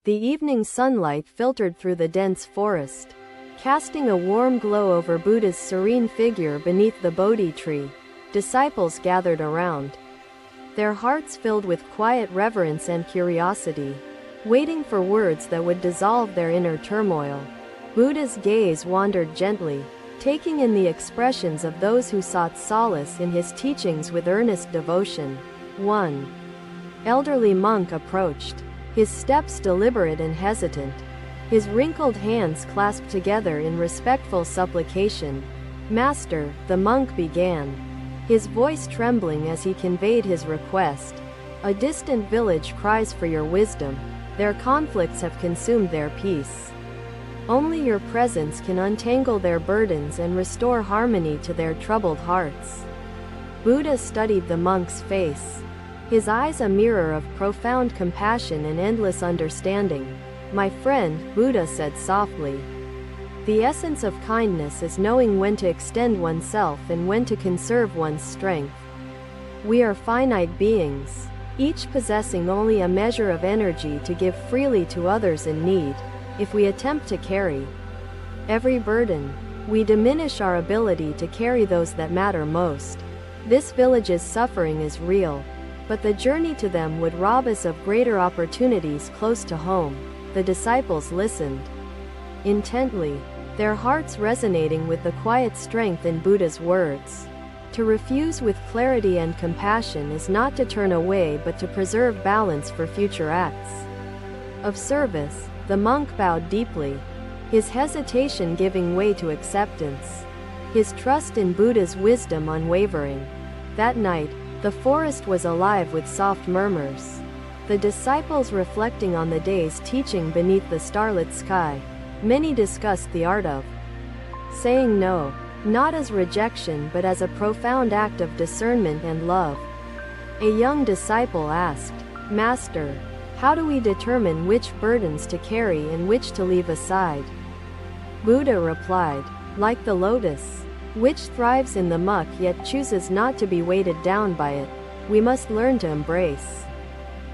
The evening sunlight filtered through the dense forest, casting a warm glow over Buddha's serene figure beneath the Bodhi tree. Disciples gathered around, their hearts filled with quiet reverence and curiosity, waiting for words that would dissolve their inner turmoil. Buddha's gaze wandered gently, taking in the expressions of those who sought solace in his teachings with earnest devotion. One elderly monk approached, his steps deliberate and hesitant, his wrinkled hands clasped together in respectful supplication. "Master," the monk began, his voice trembling as he conveyed his request, "a distant village cries for your wisdom. Their conflicts have consumed their peace. Only your presence can untangle their burdens and restore harmony to their troubled hearts." Buddha studied the monk's face, his eyes a mirror of profound compassion and endless understanding. "My friend," Buddha said softly, "the essence of kindness is knowing when to extend oneself and when to conserve one's strength. We are finite beings, each possessing only a measure of energy to give freely to others in need. If we attempt to carry every burden, we diminish our ability to carry those that matter most. This village's suffering is real, but the journey to them would rob us of greater opportunities close to home." The disciples listened intently, their hearts resonating with the quiet strength in Buddha's words. To refuse with clarity and compassion is not to turn away but to preserve balance for future acts of service. The monk bowed deeply, his hesitation giving way to acceptance, his trust in Buddha's wisdom unwavering. That night, the forest was alive with soft murmurs, the disciples reflecting on the day's teaching beneath the starlit sky. Many discussed the art of saying no, not as rejection but as a profound act of discernment and love. A young disciple asked, "Master, how do we determine which burdens to carry and which to leave aside?" Buddha replied, "Like the lotus, which thrives in the muck yet chooses not to be weighted down by it, we must learn to embrace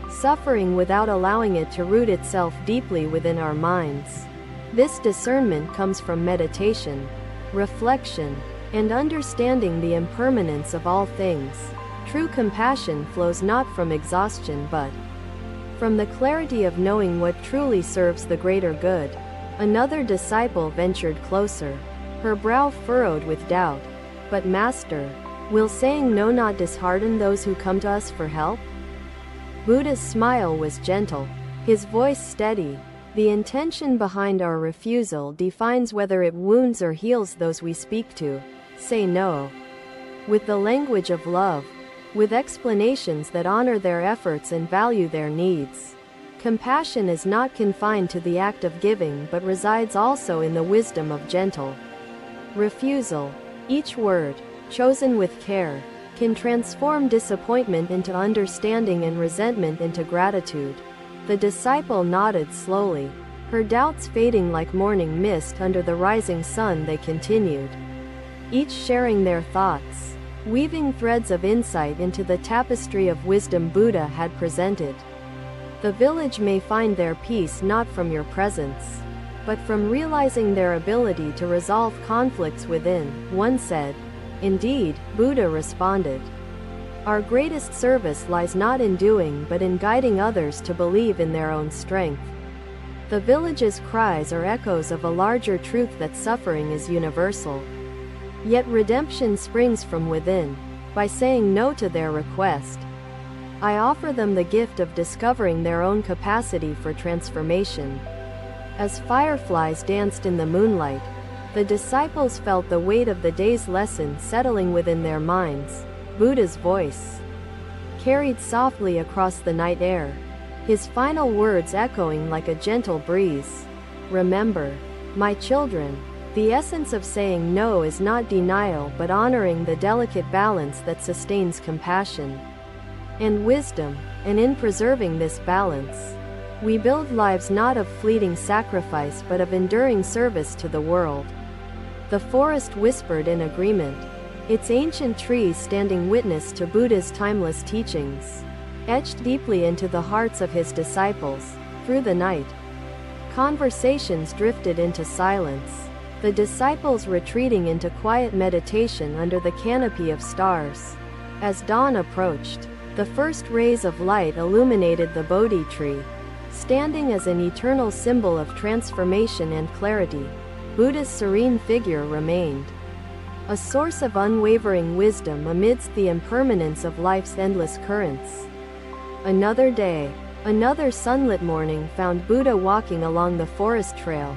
suffering without allowing it to root itself deeply within our minds. This discernment comes from meditation, reflection, and understanding the impermanence of all things. True compassion flows not from exhaustion but from the clarity of knowing what truly serves the greater good." Another disciple ventured closer, her brow furrowed with doubt. "But Master, will saying no not dishearten those who come to us for help?" Buddha's smile was gentle, his voice steady. "The intention behind our refusal defines whether it wounds or heals those we speak to. Say no with the language of love, with explanations that honor their efforts and value their needs. Compassion is not confined to the act of giving but resides also in the wisdom of gentle refusal. Each word, chosen with care, can transform disappointment into understanding and resentment into gratitude." The disciple nodded slowly, her doubts fading like morning mist under the rising sun. They continued, each sharing their thoughts, weaving threads of insight into the tapestry of wisdom Buddha had presented. "The village may find their peace not from your presence, but from realizing their ability to resolve conflicts within," one said. "Indeed," Buddha responded, "our greatest service lies not in doing but in guiding others to believe in their own strength." The village's cries are echoes of a larger truth that suffering is universal. Yet redemption springs from within. By saying no to their request, I offer them the gift of discovering their own capacity for transformation. As fireflies danced in the moonlight, the disciples felt the weight of the day's lesson settling within their minds. Buddha's voice carried softly across the night air, his final words echoing like a gentle breeze. "Remember, my children, the essence of saying no is not denial but honoring the delicate balance that sustains compassion and wisdom, and in preserving this balance, we build lives not of fleeting sacrifice but of enduring service to the world." The forest whispered in agreement, its ancient trees standing witness to Buddha's timeless teachings. Etched deeply into the hearts of his disciples, through the night, Conversations drifted into silence, the disciples retreating into quiet meditation under the canopy of stars. As dawn approached, the first rays of light illuminated the Bodhi tree, standing as an eternal symbol of transformation and clarity. Buddha's serene figure remained a source of unwavering wisdom amidst the impermanence of life's endless currents. Another day, another sunlit morning found Buddha walking along the forest trail,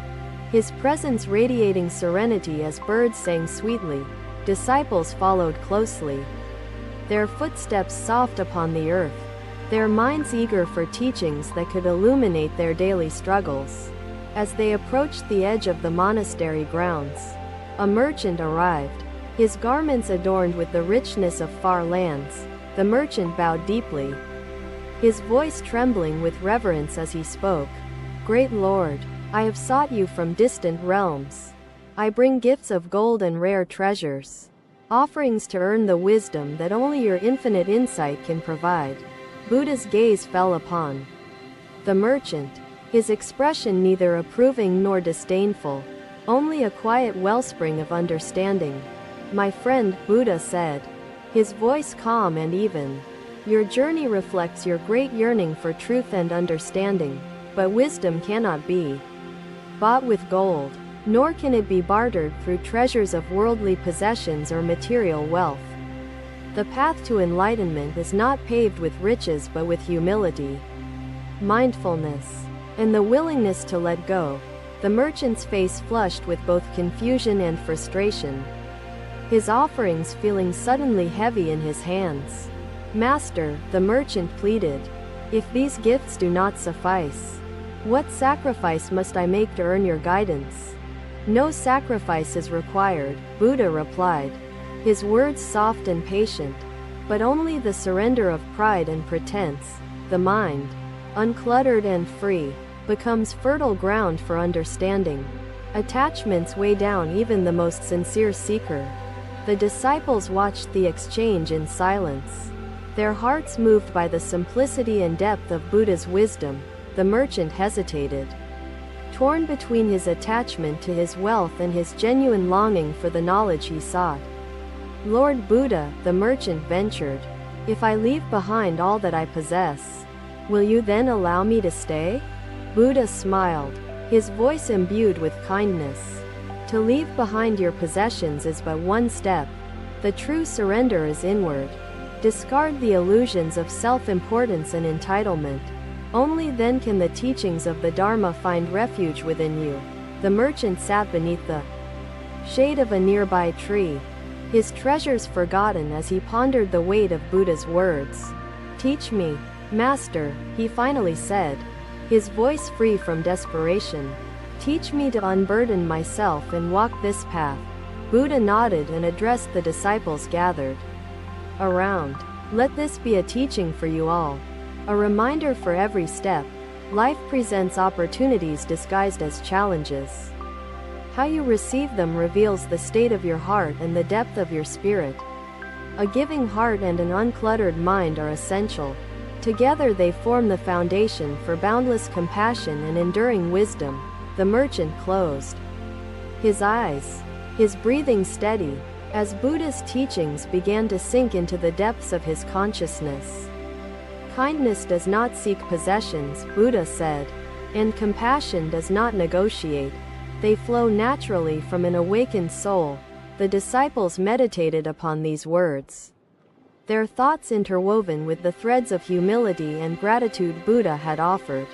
his presence radiating serenity as birds sang sweetly. Disciples followed closely, their footsteps soft upon the earth, their minds eager for teachings that could illuminate their daily struggles. As they approached the edge of the monastery grounds, a merchant arrived, his garments adorned with the richness of far lands. The merchant bowed deeply, his voice trembling with reverence as he spoke. "Great Lord, I have sought you from distant realms. I bring gifts of gold and rare treasures, offerings to earn the wisdom that only your infinite insight can provide." Buddha's gaze fell upon the merchant, his expression neither approving nor disdainful, only a quiet wellspring of understanding. "My friend," Buddha said, his voice calm and even, "your journey reflects your great yearning for truth and understanding, but wisdom cannot be bought with gold, nor can it be bartered through treasures of worldly possessions or material wealth. The path to enlightenment is not paved with riches but with humility, mindfulness, and the willingness to let go." The merchant's face flushed with both confusion and frustration, his offerings feeling suddenly heavy in his hands. "Master," the merchant pleaded, "if these gifts do not suffice, what sacrifice must I make to earn your guidance?" "No sacrifice is required," Buddha replied, his words soft and patient, "but only the surrender of pride and pretense. The mind, uncluttered and free, becomes fertile ground for understanding. Attachments weigh down even the most sincere seeker." The disciples watched the exchange in silence, their hearts moved by the simplicity and depth of Buddha's wisdom. The merchant hesitated, torn between his attachment to his wealth and his genuine longing for the knowledge he sought. "Lord Buddha," the merchant ventured, "if I leave behind all that I possess, will you then allow me to stay?" Buddha smiled, his voice imbued with kindness. "To leave behind your possessions is but one step. The true surrender is inward. Discard the illusions of self-importance and entitlement. Only then can the teachings of the Dharma find refuge within you." The merchant sat beneath the shade of a nearby tree, his treasures forgotten as he pondered the weight of Buddha's words. "Teach me, Master," he finally said, his voice free from desperation. "Teach me to unburden myself and walk this path." Buddha nodded and addressed the disciples gathered around. "Let this be a teaching for you all, a reminder for every step. Life presents opportunities disguised as challenges. How you receive them reveals the state of your heart and the depth of your spirit. A giving heart and an uncluttered mind are essential. Together they form the foundation for boundless compassion and enduring wisdom." The merchant closed his eyes, his breathing steady, as Buddha's teachings began to sink into the depths of his consciousness. "Kindness does not seek possessions," Buddha said, "and compassion does not negotiate. They flow naturally from an awakened soul." The disciples meditated upon these words, their thoughts interwoven with the threads of humility and gratitude Buddha had offered.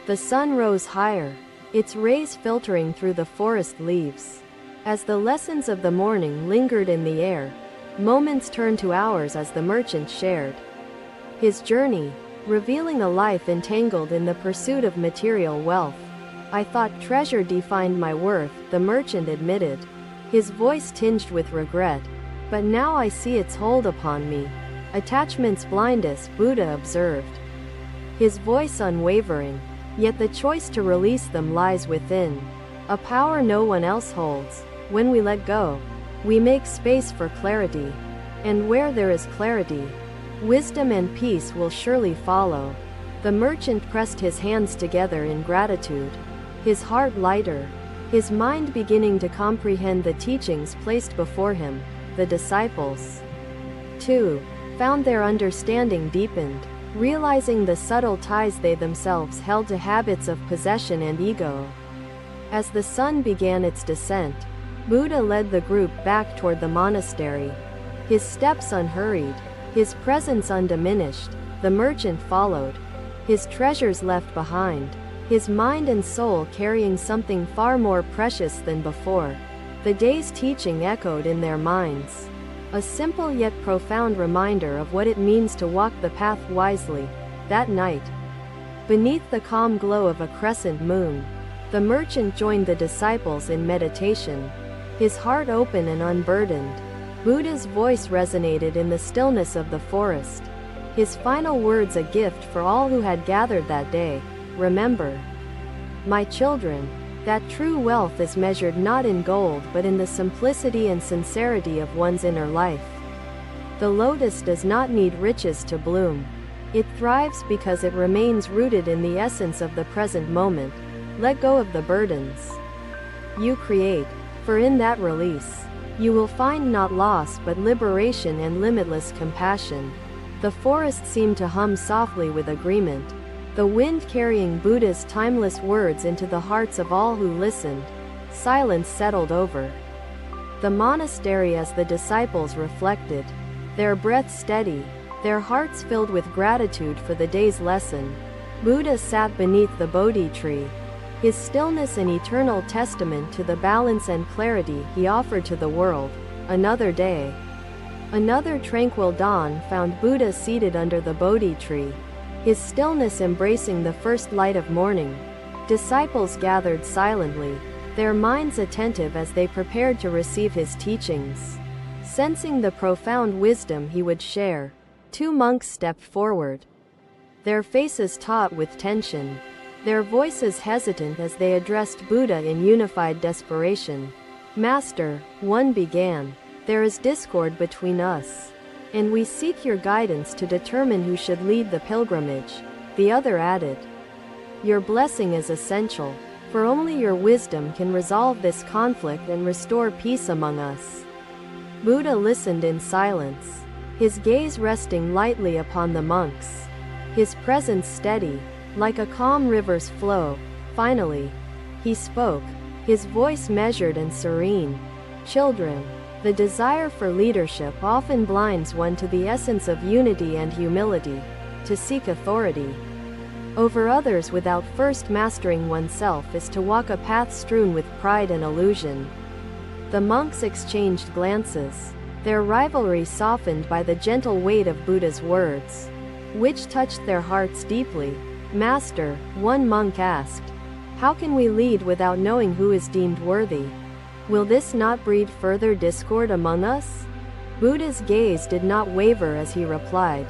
The sun rose higher, its rays filtering through the forest leaves. As the lessons of the morning lingered in the air, moments turned to hours as the merchant shared his journey, revealing a life entangled in the pursuit of material wealth. "I thought treasure defined my worth," the merchant admitted, his voice tinged with regret, "but now I see its hold upon me. Attachments blind us," Buddha observed, his voice unwavering, "yet the choice to release them lies within. A power no one else holds. When we let go, we make space for clarity. And where there is clarity, wisdom and peace will surely follow." The merchant pressed his hands together in gratitude, his heart lighter, his mind beginning to comprehend the teachings placed before him. The disciples, too, found their understanding deepened, realizing the subtle ties they themselves held to habits of possession and ego. As the sun began its descent, Buddha led the group back toward the monastery. His steps unhurried, his presence undiminished. The merchant followed, his treasures left behind, his mind and soul carrying something far more precious than before. The day's teaching echoed in their minds, a simple yet profound reminder of what it means to walk the path wisely. That night, beneath the calm glow of a crescent moon, the merchant joined the disciples in meditation, his heart open and unburdened. Buddha's voice resonated in the stillness of the forest, his final words a gift for all who had gathered that day. Remember, my children, that true wealth is measured not in gold but in the simplicity and sincerity of one's inner life. The lotus does not need riches to bloom. It thrives because it remains rooted in the essence of the present moment. Let go of the burdens you create, for in that release, you will find not loss but liberation and limitless compassion. The forest seemed to hum softly with agreement, the wind carrying Buddha's timeless words into the hearts of all who listened. Silence settled over the monastery as the disciples reflected, their breath steady, their hearts filled with gratitude for the day's lesson. Buddha sat beneath the Bodhi tree, his stillness an eternal testament to the balance and clarity he offered to the world. Another day, another tranquil dawn found Buddha seated under the Bodhi tree, his stillness embracing the first light of morning. Disciples gathered silently, their minds attentive as they prepared to receive his teachings. Sensing the profound wisdom he would share, two monks stepped forward, their faces taut with tension, their voices hesitant as they addressed Buddha in unified desperation. Master, one began, there is discord between us, and we seek your guidance to determine who should lead the pilgrimage. The other added, your blessing is essential, for only your wisdom can resolve this conflict and restore peace among us. Buddha listened in silence, his gaze resting lightly upon the monks, his presence steady, like a calm river's flow. Finally, he spoke, his voice measured and serene. Children, the desire for leadership often blinds one to the essence of unity and humility, to seek authority over others without first mastering oneself is to walk a path strewn with pride and illusion. The monks exchanged glances, their rivalry softened by the gentle weight of Buddha's words, which touched their hearts deeply. Master, one monk asked, how can we lead without knowing who is deemed worthy? Will this not breed further discord among us? Buddha's gaze did not waver as he replied,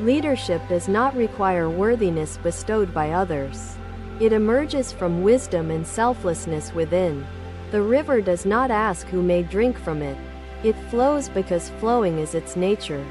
leadership does not require worthiness bestowed by others. It emerges from wisdom and selflessness within. The river does not ask who may drink from it. It flows because flowing is its nature,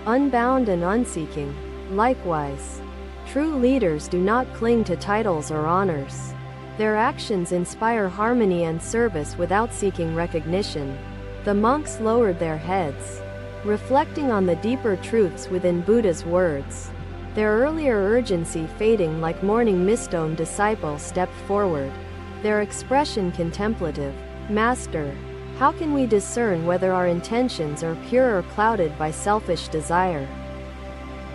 unbound and unseeking. Likewise, true leaders do not cling to titles or honors. Their actions inspire harmony and service without seeking recognition. The monks lowered their heads, reflecting on the deeper truths within Buddha's words. Their earlier urgency fading like morning mist-stone disciples stepped forward, their expression contemplative. Master, how can we discern whether our intentions are pure or clouded by selfish desire?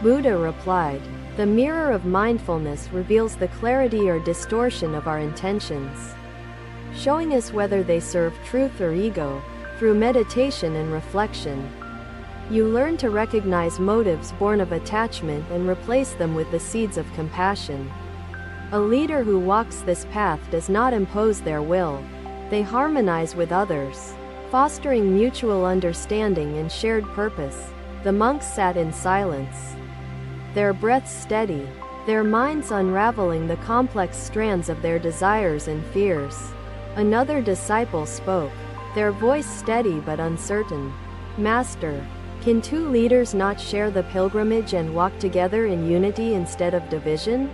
Buddha replied, the mirror of mindfulness reveals the clarity or distortion of our intentions, showing us whether they serve truth or ego. Through meditation and reflection, you learn to recognize motives born of attachment and replace them with the seeds of compassion. A leader who walks this path does not impose their will. They harmonize with others, fostering mutual understanding and shared purpose. The monks sat in silence, their breaths steady, their minds unraveling the complex strands of their desires and fears. Another disciple spoke, their voice steady but uncertain. Master, can two leaders not share the pilgrimage and walk together in unity instead of division?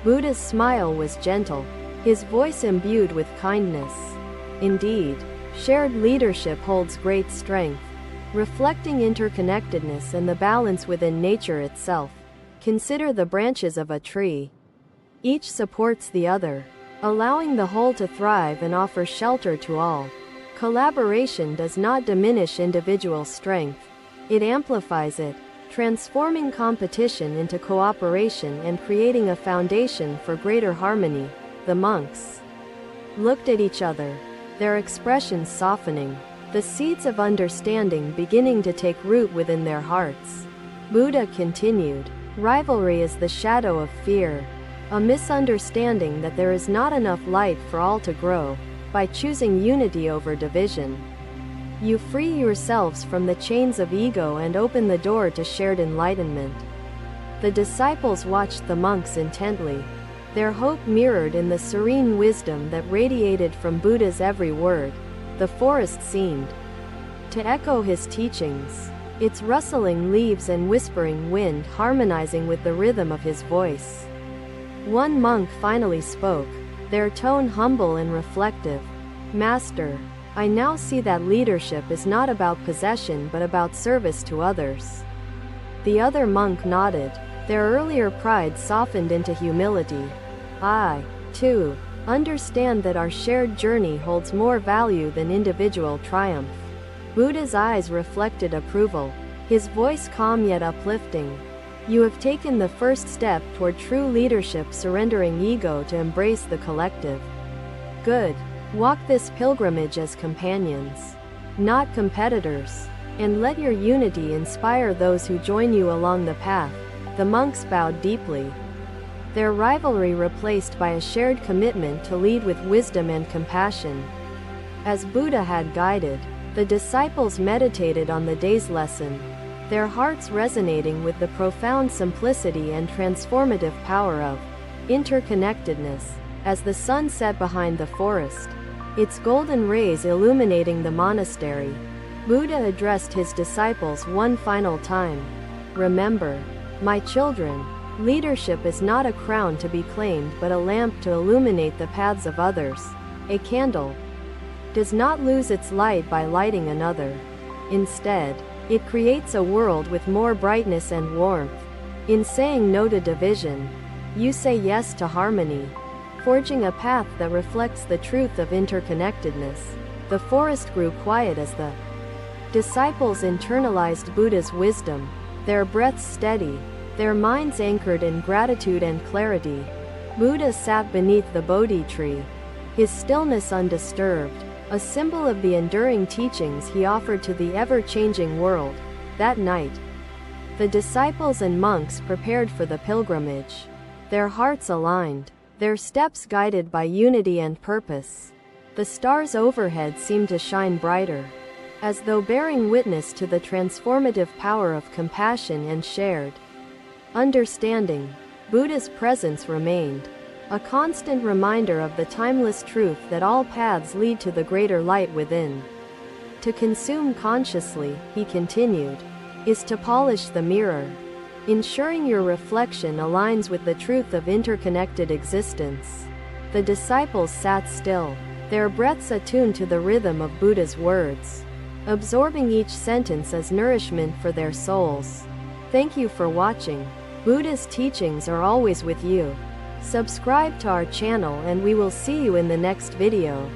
Buddha's smile was gentle, his voice imbued with kindness. Indeed, shared leadership holds great strength, reflecting interconnectedness and the balance within nature itself. Consider the branches of a tree. Each supports the other, allowing the whole to thrive and offer shelter to all. Collaboration does not diminish individual strength, it amplifies it, transforming competition into cooperation and creating a foundation for greater harmony. The monks looked at each other, their expressions softening, the seeds of understanding beginning to take root within their hearts. Buddha continued, "Rivalry is the shadow of fear, a misunderstanding that there is not enough light for all to grow. By choosing unity over division, you free yourselves from the chains of ego and open the door to shared enlightenment." The disciples watched the monks intently, their hope mirrored in the serene wisdom that radiated from Buddha's every word. The forest seemed to echo his teachings, its rustling leaves and whispering wind harmonizing with the rhythm of his voice. One monk finally spoke, their tone humble and reflective. "Master, I now see that leadership is not about possession but about service to others." The other monk nodded, their earlier pride softened into humility. "I, too, understand that our shared journey holds more value than individual triumph." Buddha's eyes reflected approval, his voice calm yet uplifting. "You have taken the first step toward true leadership, surrendering ego to embrace the collective. Good. Walk this pilgrimage as companions, not competitors, and let your unity inspire those who join you along the path." The monks bowed deeply, their rivalry replaced by a shared commitment to lead with wisdom and compassion. As Buddha had guided, the disciples meditated on the day's lesson, their hearts resonating with the profound simplicity and transformative power of interconnectedness. As the sun set behind the forest, its golden rays illuminating the monastery, Buddha addressed his disciples one final time. "Remember, my children, leadership is not a crown to be claimed but a lamp to illuminate the paths of others. A candle does not lose its light by lighting another. Instead, it creates a world with more brightness and warmth. In saying no to division, you say yes to harmony, forging a path that reflects the truth of interconnectedness." The forest grew quiet as the disciples internalized Buddha's wisdom, their breaths steady, their minds anchored in gratitude and clarity. Buddha sat beneath the Bodhi tree, his stillness undisturbed, a symbol of the enduring teachings he offered to the ever-changing world. That night, the disciples and monks prepared for the pilgrimage, their hearts aligned, their steps guided by unity and purpose. The stars overhead seemed to shine brighter, as though bearing witness to the transformative power of compassion and shared understanding. Buddha's presence remained, a constant reminder of the timeless truth that all paths lead to the greater light within. To consume consciously, he continued, is to polish the mirror, ensuring your reflection aligns with the truth of interconnected existence. The disciples sat still, their breaths attuned to the rhythm of Buddha's words, absorbing each sentence as nourishment for their souls. Thank you for watching. Buddha's teachings are always with you. Subscribe to our channel and we will see you in the next video.